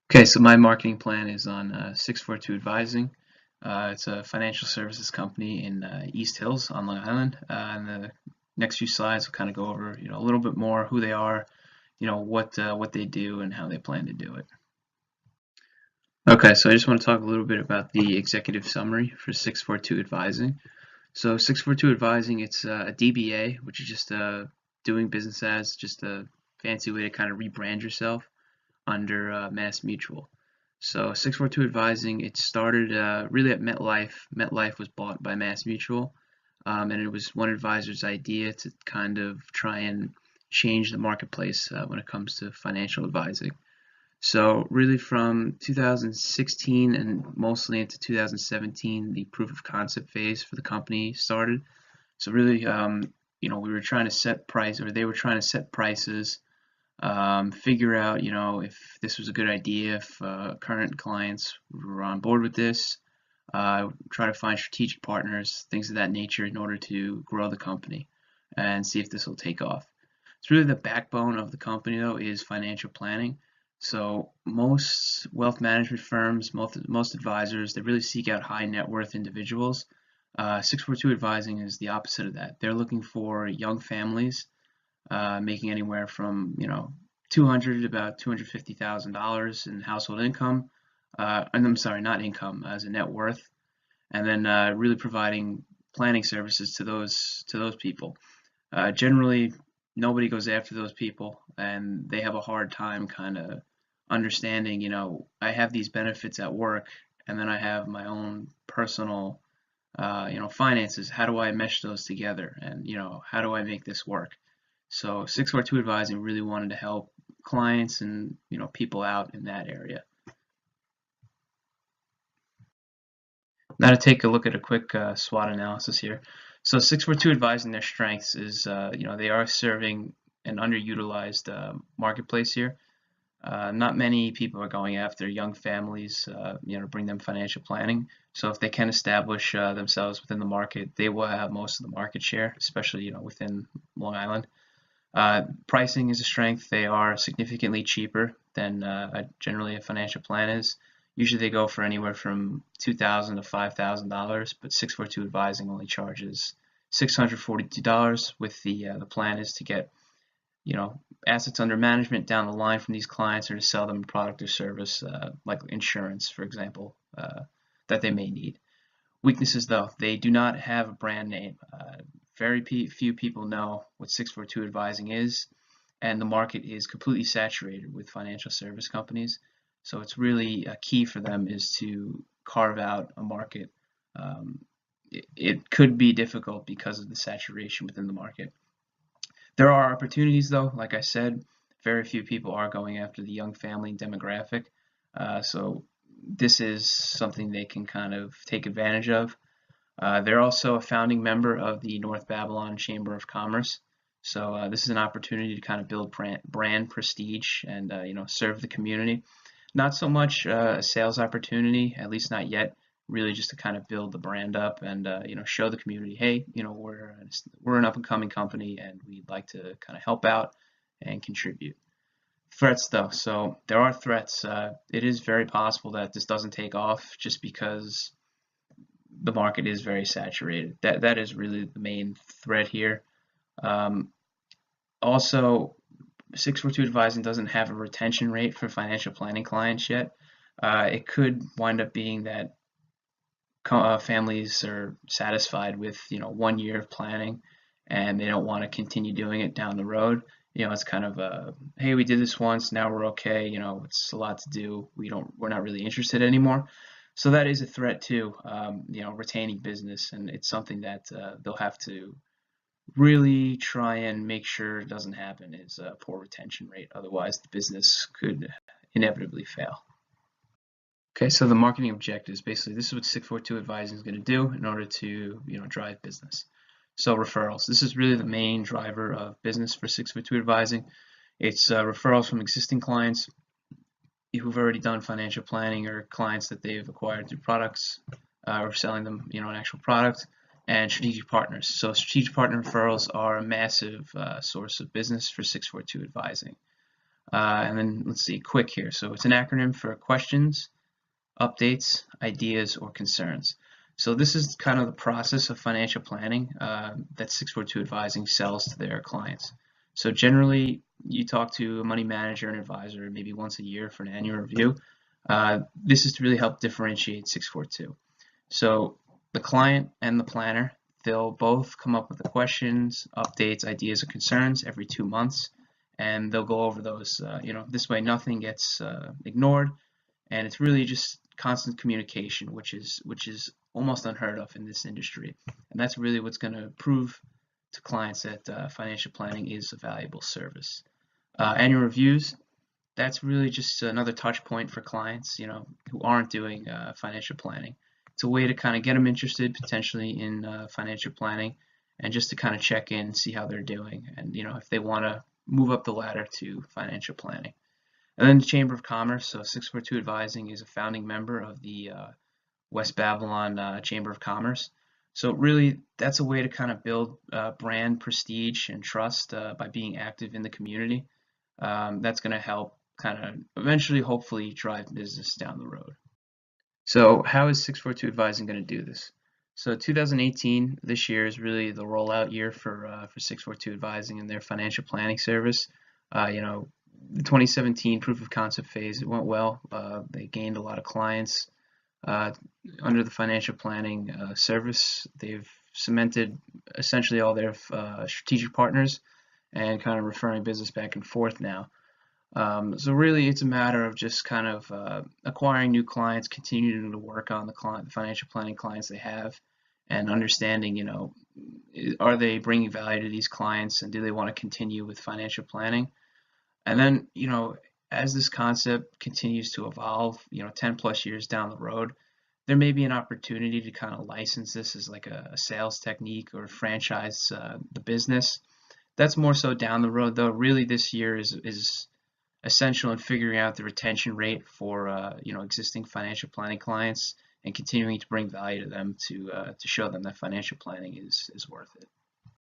Okay, so my marketing plan is on 642 Advising. It's a financial services company in East Hills on Long Island. And the next few slides will kind of go over, a little bit more who they are, what they do, and how they plan to do it. Okay, so I just want to talk a little bit about the executive summary for 642 Advising. So 642 Advising, it's a DBA, which is just doing business as just a fancy way to kind of rebrand yourself under Mass Mutual. So 642 Advising, it started really at MetLife. MetLife was bought by Mass Mutual, and it was one advisor's idea to kind of try and change the marketplace when it comes to financial advising. So really from 2016 and mostly into 2017, the proof of concept phase for the company started. So really, we were trying to set price, or they were trying to set prices, figure out, if this was a good idea, if current clients were on board with this, try to find strategic partners, things of that nature in order to grow the company and see if this will take off. It's really the backbone of the company, though, is financial planning. So most wealth management firms, most advisors, they really seek out high net worth individuals. 642 Advising is the opposite of that. They're looking for young families making anywhere from 200 to about $250,000 in household income, and I'm sorry, not income, as a net worth, and then really providing planning services to those people. Generally, nobody goes after those people, and they have a hard time kind of understanding. I have these benefits at work, and then I have my own personal, finances. How do I mesh those together, and how do I make this work? So 642 Advising really wanted to help clients and people out in that area. Now to take a look at a quick SWOT analysis here. So 642 Advising, their strengths is they are serving an underutilized marketplace here. Not many people are going after young families, to bring them financial planning. So if they can establish themselves within the market, they will have most of the market share, especially within Long Island. Pricing is a strength. They are significantly cheaper than generally a financial plan is. Usually they go for anywhere from $2,000 to $5,000, but 642 Advising only charges $642. With the plan is to get assets under management down the line from these clients, or to sell them a product or service like insurance, for example, that they may need. Weaknesses, though, they do not have a brand name. Very few people know what 642 Advising is, and the market is completely saturated with financial service companies. So it's really key for them is to carve out a market. It could be difficult because of the saturation within the market. There are opportunities, though. Like I said, very few people are going after the young family demographic. So this is something they can kind of take advantage of. They're also a founding member of the North Babylon Chamber of Commerce. So this is an opportunity to kind of build brand prestige and serve the community. Not so much a sales opportunity, at least not yet. Really, just to kind of build the brand up and show the community, hey, we're an up and coming company, and we'd like to kind of help out and contribute. Threats, though, so there are threats. It is very possible that this doesn't take off just because the market is very saturated. That is really the main threat here. Also, 642 Advising doesn't have a retention rate for financial planning clients yet. It could wind up being that families are satisfied with 1 year of planning, and they don't want to continue doing it down the road. It's kind of a, hey, we did this once, now we're okay. It's a lot to do. We're not really interested anymore. So that is a threat too, retaining business, and it's something that they'll have to really try and make sure it doesn't happen, is a poor retention rate. Otherwise, the business could inevitably fail. Okay, so the marketing objectives, basically, this is what 642 Advising is going to do in order to drive business. So referrals, this is really the main driver of business for 642 Advising. It's referrals from existing clients who've already done financial planning, or clients that they've acquired through products, or selling them an actual product, and strategic partners. So strategic partner referrals are a massive source of business for 642 Advising. And then let's see, quick here. So it's an acronym for questions, updates, ideas, or concerns. So this is kind of the process of financial planning that 642 Advising sells to their clients. So generally, you talk to a money manager and advisor maybe once a year for an annual review. This is to really help differentiate 642. So the client and the planner, they'll both come up with the questions, updates, ideas, and concerns every 2 months, and they'll go over those. This way nothing gets ignored, and it's really just constant communication, which is almost unheard of in this industry, and that's really what's going to prove to clients that financial planning is a valuable service. Annual reviews, that's really just another touch point for clients, who aren't doing financial planning. It's a way to kind of get them interested potentially in financial planning, and just to kind of check in, see how they're doing, and if they want to move up the ladder to financial planning. And then the Chamber of Commerce, so 642 Advising is a founding member of the West Babylon Chamber of Commerce. So really, that's a way to kind of build brand prestige and trust by being active in the community. That's going to help kind of eventually, hopefully, drive business down the road. So how is 642 Advising going to do this? So 2018, this year, is really the rollout year for 642 Advising and their financial planning service. The 2017 proof of concept phase, it went well. They gained a lot of clients uh, under the financial planning service. They've cemented essentially all their strategic partners and kind of referring business back and forth now. So really, it's a matter of just kind of acquiring new clients, continuing to work on the financial planning clients they have, and understanding, are they bringing value to these clients, and do they want to continue with financial planning? And then, as this concept continues to evolve, 10 plus years down the road, there may be an opportunity to kind of license this as like a sales technique or franchise the business. That's more so down the road, though. Really, this year is essential in figuring out the retention rate for existing financial planning clients, and continuing to bring value to them to show them that financial planning is worth it.